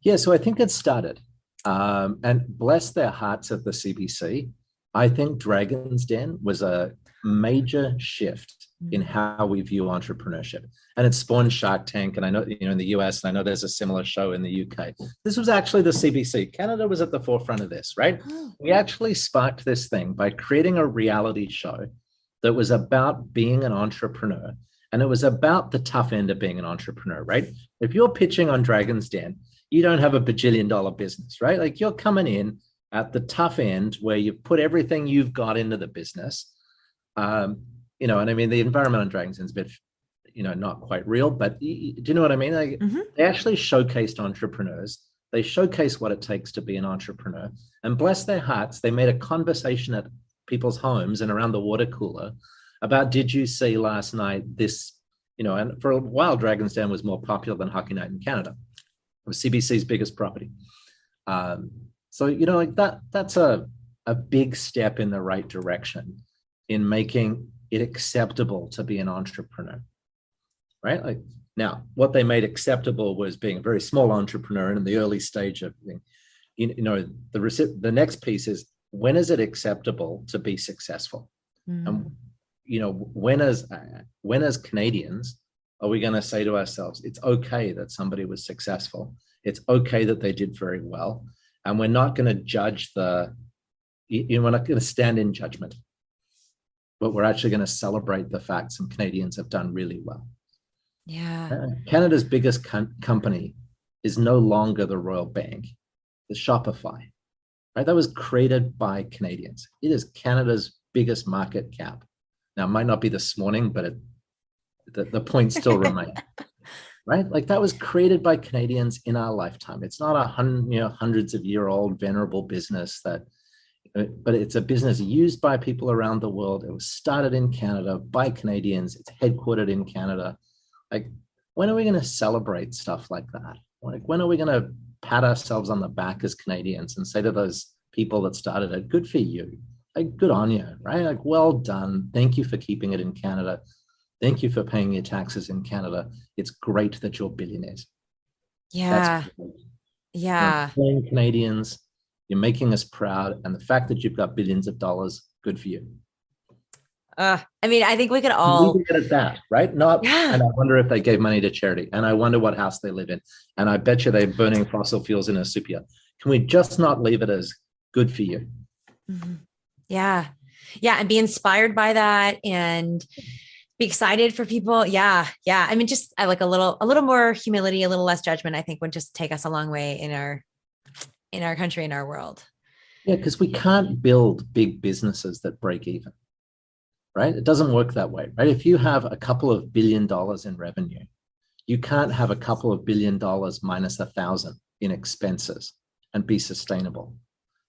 Yeah, so I think it started, and bless their hearts at the CBC. I think Dragon's Den was a major shift in how we view entrepreneurship. And it spawned Shark Tank. And I know, in the US, and I know there's a similar show in the UK. This was actually the CBC. Canada was at the forefront of this, right? We actually sparked this thing by creating a reality show that was about being an entrepreneur. And it was about the tough end of being an entrepreneur, right? If you're pitching on Dragon's Den, you don't have a bajillion-dollar business, right? Like you're coming in at the tough end where you've put everything you've got into the business. And I mean, the environment on Dragon's Den is a bit, not quite real, but do you know what I mean? Like, They actually showcased entrepreneurs. They showcased what it takes to be an entrepreneur, and bless their hearts, they made a conversation at people's homes and around the water cooler about, did you see last night this, and for a while, Dragon's Den was more popular than Hockey Night in Canada. It was CBC's biggest property. So, like that's a big step in the right direction in making it acceptable to be an entrepreneur, right? Like now, what they made acceptable was being a very small entrepreneur and in the early stage of thing. The next piece is, when is it acceptable to be successful? And when as Canadians are we going to say to ourselves, it's okay that somebody was successful, it's okay that they did very well, and we're not going to judge we're not going to stand in judgment, but we're actually going to celebrate the fact some Canadians have done really well. Yeah. Canada's biggest company is no longer the Royal Bank, it's Shopify, right? That was created by Canadians. It is Canada's biggest market cap. Now, it might not be this morning, but the point still remains, right? Like that was created by Canadians in our lifetime. It's not a hundreds of year old venerable business but it's a business used by people around the world. It was started in Canada by Canadians. It's headquartered in Canada. Like, when are we going to celebrate stuff like that? Like, when are we going to pat ourselves on the back as Canadians and say to those people that started it, good for you, like good on you, right? Like, well done. Thank you for keeping it in Canada. Thank you for paying your taxes in Canada. It's great that you're billionaires. Yeah. Yeah. You're Canadians, you're making us proud. And the fact that you've got billions of dollars, good for you. I mean, I think we could all leave it at that, right? Not, and I wonder if they gave money to charity, and I wonder what house they live in, and I bet you they're burning fossil fuels in a super yacht. Can we just not leave it as good for you? Mm-hmm. Yeah. And be inspired by that and be excited for people. Yeah. I mean, just like a little more humility, a little less judgment, I think would just take us a long way in our country, in our world. Yeah, because we can't build big businesses that break even. Right? It doesn't work that way, right? If you have a couple of $1 billion in revenue, you can't have a couple of $1 billion minus 1,000 in expenses and be sustainable.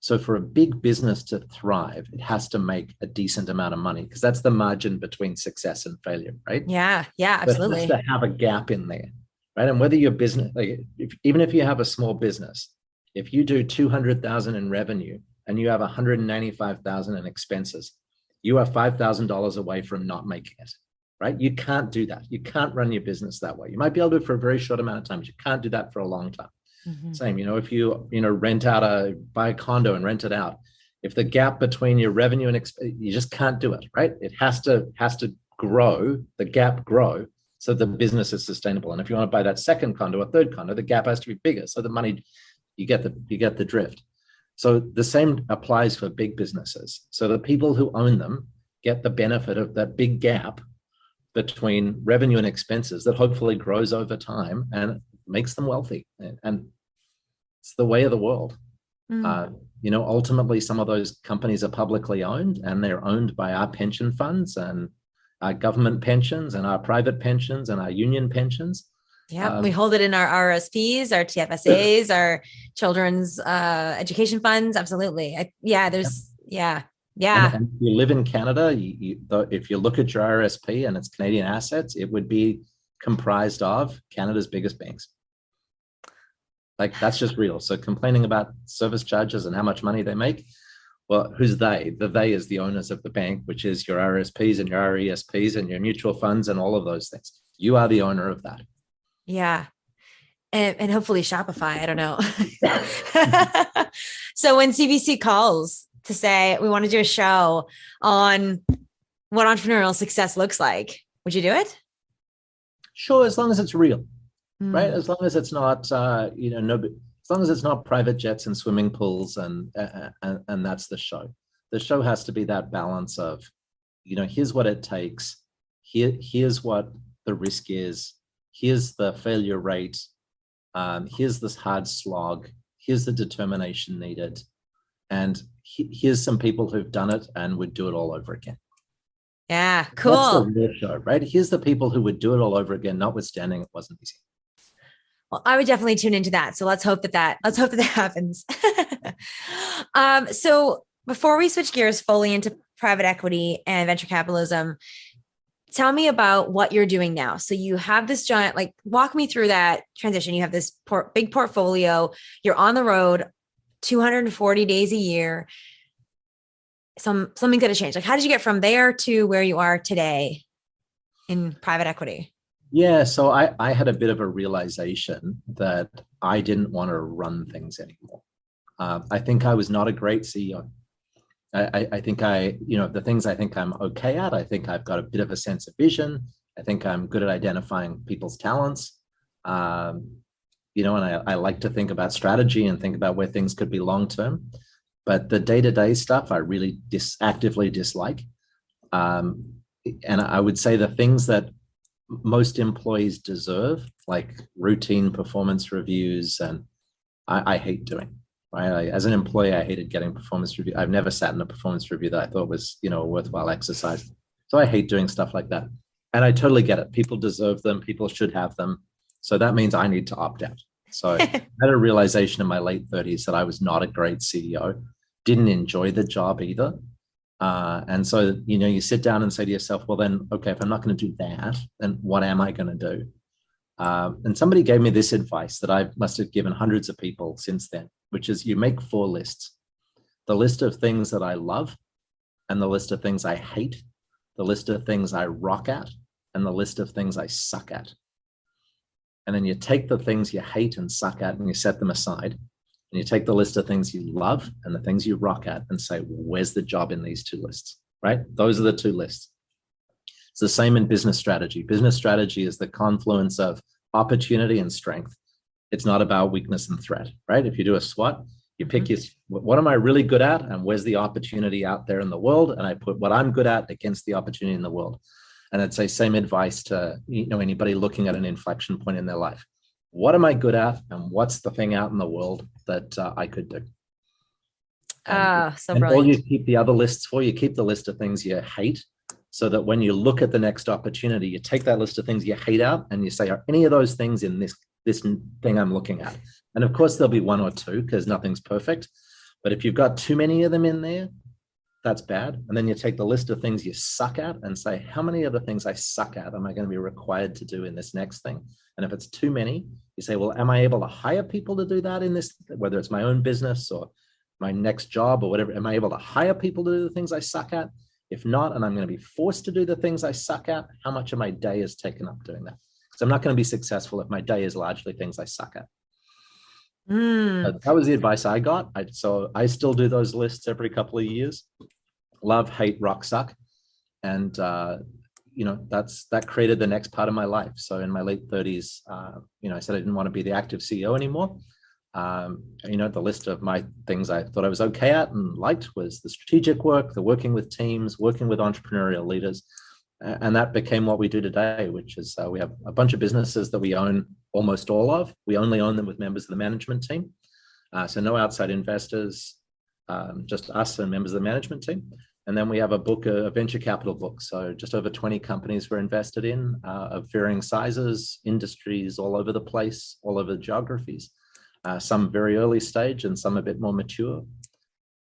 So for a big business to thrive, it has to make a decent amount of money, because that's the margin between success and failure, right? Yeah, absolutely. It has to have a gap in there, right? And whether your business, like even if you have a small business, if you do 200,000 in revenue and you have 195,000 in expenses, you are $5,000 away from not making it, right? You can't do that. You can't run your business that way. You might be able to do it for a very short amount of time, but you can't do that for a long time. Mm-hmm. Same, if you, buy a condo and rent it out, if the gap between your revenue and you just can't do it, right? It has to grow, the gap grow, so the business is sustainable. And if you want to buy that second condo or third condo, the gap has to be bigger. So the money, you get the drift. So the same applies for big businesses. So the people who own them get the benefit of that big gap between revenue and expenses that hopefully grows over time and makes them wealthy. And it's the way of the world. Ultimately, some of those companies are publicly owned, and they're owned by our pension funds and our government pensions and our private pensions and our union pensions. Yeah, we hold it in our RSPs, our TFSAs, our children's education funds. Absolutely. Yeah. And, Yeah. and if you live in Canada, if you look at your RSP and its Canadian assets, it would be comprised of Canada's biggest banks. Like, that's just real. So complaining about service charges and how much money they make, well, who's they? The they is the owners of the bank, which is your RSPs and your RESPs and your mutual funds and all of those things. You are the owner of that. Yeah. And hopefully Shopify, I don't know. So when CBC calls to say, we want to do a show on what entrepreneurial success looks like, would you do it? Sure, as long as it's real, right? Mm. As long as it's not, no, as long as it's not private jets and swimming pools, and that's the show. The show has to be that balance of, here's what it takes. Here's what the risk is. Here's the failure rate. Here's this hard slog. Here's the determination needed. And here's some people who've done it and would do it all over again. Yeah, cool. That's the real show, right? Here's the people who would do it all over again, notwithstanding it wasn't easy. Well, I would definitely tune into that. So let's hope that happens. So before we switch gears fully into private equity and venture capitalism, tell me about what you're doing now. So you have this giant, walk me through that transition. You have this big portfolio. You're on the road 240 days a year. Something's got to change. How did you get from there to where you are today in private equity? Yeah, so I had a bit of a realization that I didn't want to run things anymore. I think I was not a great CEO. I think the things I think I'm okay at, I think I've got a bit of a sense of vision. I think I'm good at identifying people's talents. And I like to think about strategy and think about where things could be long-term. But the day-to-day stuff, I really actively dislike. And I would say the things that most employees deserve, like routine performance reviews, and I hate doing. Right? As an employee, I hated getting performance review. I've never sat in a performance review that I thought was, a worthwhile exercise. So I hate doing stuff like that. And I totally get it. People deserve them. People should have them. So that means I need to opt out. So I had a realization in my late 30s that I was not a great CEO, didn't enjoy the job either. And so, you sit down and say to yourself, well, then, okay, if I'm not going to do that, then what am I going to do? And somebody gave me this advice that I must have given hundreds of people since then, which is you make 4 lists: the list of things that I love, and the list of things I hate, the list of things I rock at, and the list of things I suck at. And then you take the things you hate and suck at and you set them aside. And you take the list of things you love and the things you rock at and say, well, where's the job in these 2 lists, right? Those are the 2 lists. It's the same in business strategy. Business strategy is the confluence of opportunity and strength. It's not about weakness and threat, right? If you do a SWOT, you pick what am I really good at and where's the opportunity out there in the world? And I put what I'm good at against the opportunity in the world. And I'd say same advice to anybody looking at an inflection point in their life. What am I good at and what's the thing out in the world that I could do? So and brilliant. all you keep the other lists for, you keep the list of things you hate, so that when you look at the next opportunity, you take that list of things you hate out and you say, are any of those things in this thing I'm looking at? And of course, there'll be 1 or 2 because nothing's perfect. But if you've got too many of them in there, that's bad. And then you take the list of things you suck at and say, how many of the things I suck at am I going to be required to do in this next thing? And if it's too many, you say, well, am I able to hire people to do that in this, whether it's my own business or my next job or whatever? Am I able to hire people to do the things I suck at? If not, and I'm going to be forced to do the things I suck at, how much of my day is taken up doing that? Because I'm not going to be successful if my day is largely things I suck at. That was the advice I got. So I still do those lists every couple of years. Love, hate, rock, suck. And, that created the next part of my life. So in my late 30s, I said I didn't want to be the active CEO anymore. The list of my things I thought I was okay at and liked was the strategic work, the working with teams, working with entrepreneurial leaders. And that became what we do today, which is we have a bunch of businesses that we own almost all of. We only own them with members of the management team. So no outside investors, just us and members of the management team. And then we have a venture capital book. So just over 20 companies we're invested in of varying sizes, industries all over the place, all over the geographies. Some very early stage and some a bit more mature.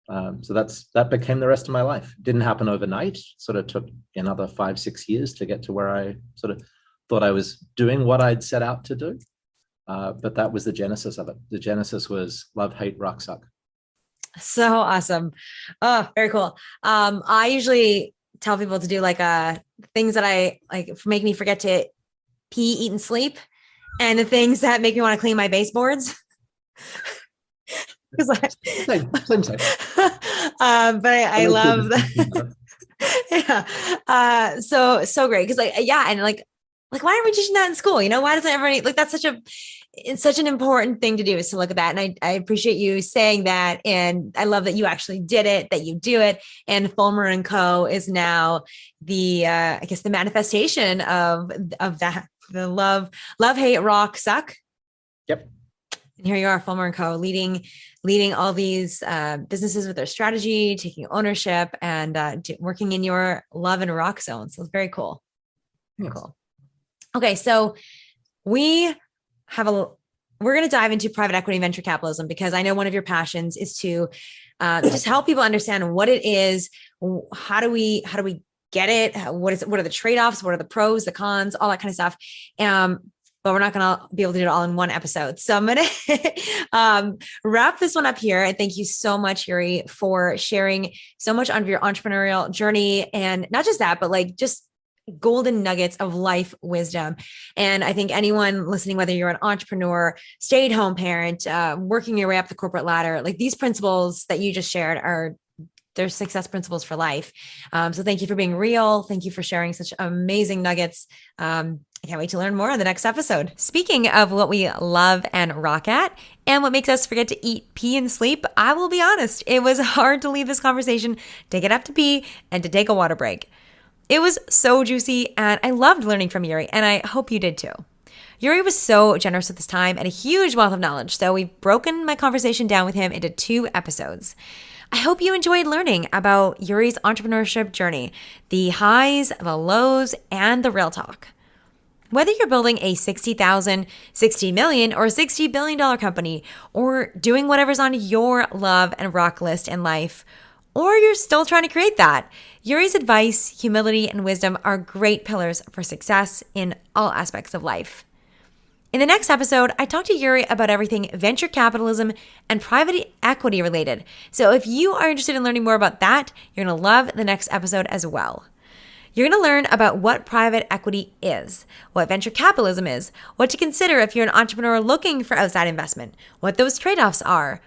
So that became the rest of my life. Didn't happen overnight. Sort of took another 5-6 years to get to where I sort of thought I was doing what I'd set out to do. But that was the genesis of it. The genesis was love, hate, rock, suck. So awesome. Oh, very cool. I usually tell people to do like things that I like make me forget to pee, eat, and sleep, and the things that make me want to clean my baseboards. Same. But I love that. Yeah. So great. Cause and like, why aren't we teaching that in school? You know, why doesn't everybody like, it's such an important thing to do, is to look at that. And I appreciate you saying that. And I love that you actually did it, that you do it. And Fulmer and Co. is now the, I guess the manifestation of that, the love, hate, rock, suck. Yep. And here you are, Fulmer and Co., leading all these businesses with their strategy, taking ownership, and working in your love and rock zone. So it's very cool. Very cool. Okay, so we're going to dive into private equity and venture capitalism, because I know one of your passions is to just help people understand what it is. How do we get it? What are the trade-offs? What are the pros, the cons, all that kind of stuff. But we're not going to be able to do it all in one episode. So I'm going to wrap this one up here. And thank you so much, Yuri, for sharing so much of your entrepreneurial journey. And not just that, but like just golden nuggets of life wisdom. And I think anyone listening, whether you're an entrepreneur, stay-at-home parent, working your way up the corporate ladder, like these principles that you just shared they're success principles for life. So thank you for being real. Thank you for sharing such amazing nuggets. I can't wait to learn more in the next episode. Speaking of what we love and rock at, and what makes us forget to eat, pee, and sleep, I will be honest, it was hard to leave this conversation, to get up to pee, and to take a water break. It was so juicy, and I loved learning from Yuri, and I hope you did too. Yuri was so generous with his time and a huge wealth of knowledge, so we've broken my conversation down with him into 2 episodes. I hope you enjoyed learning about Yuri's entrepreneurship journey, the highs, the lows, and the real talk. Whether you're building a $60,000, $60 million, or $60 billion company, or doing whatever's on your love and rock list in life, or you're still trying to create that, Yuri's advice, humility, and wisdom are great pillars for success in all aspects of life. In the next episode, I talk to Yuri about everything venture capitalism and private equity related. So if you are interested in learning more about that, you're going to love the next episode as well. You're going to learn about what private equity is, what venture capitalism is, what to consider if you're an entrepreneur looking for outside investment, what those trade-offs are,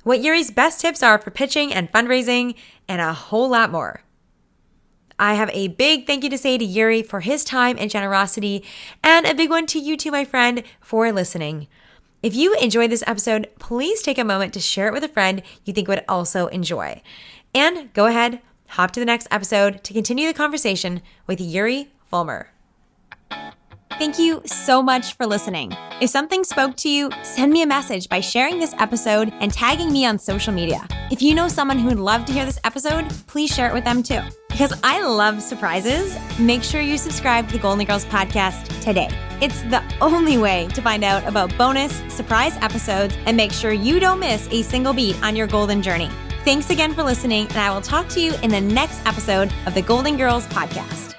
what Yuri's best tips are for pitching and fundraising, and a whole lot more. I have a big thank you to say to Yuri for his time and generosity, and a big one to you too, my friend, for listening. If you enjoyed this episode, please take a moment to share it with a friend you think would also enjoy. And go ahead, hop to the next episode to continue the conversation with Yuri Fulmer. Thank you so much for listening. If something spoke to you, send me a message by sharing this episode and tagging me on social media. If you know someone who would love to hear this episode, please share it with them too. Because I love surprises, make sure you subscribe to the Golden Girls podcast today. It's the only way to find out about bonus surprise episodes and make sure you don't miss a single beat on your golden journey. Thanks again for listening, and I will talk to you in the next episode of the Golden Girls podcast.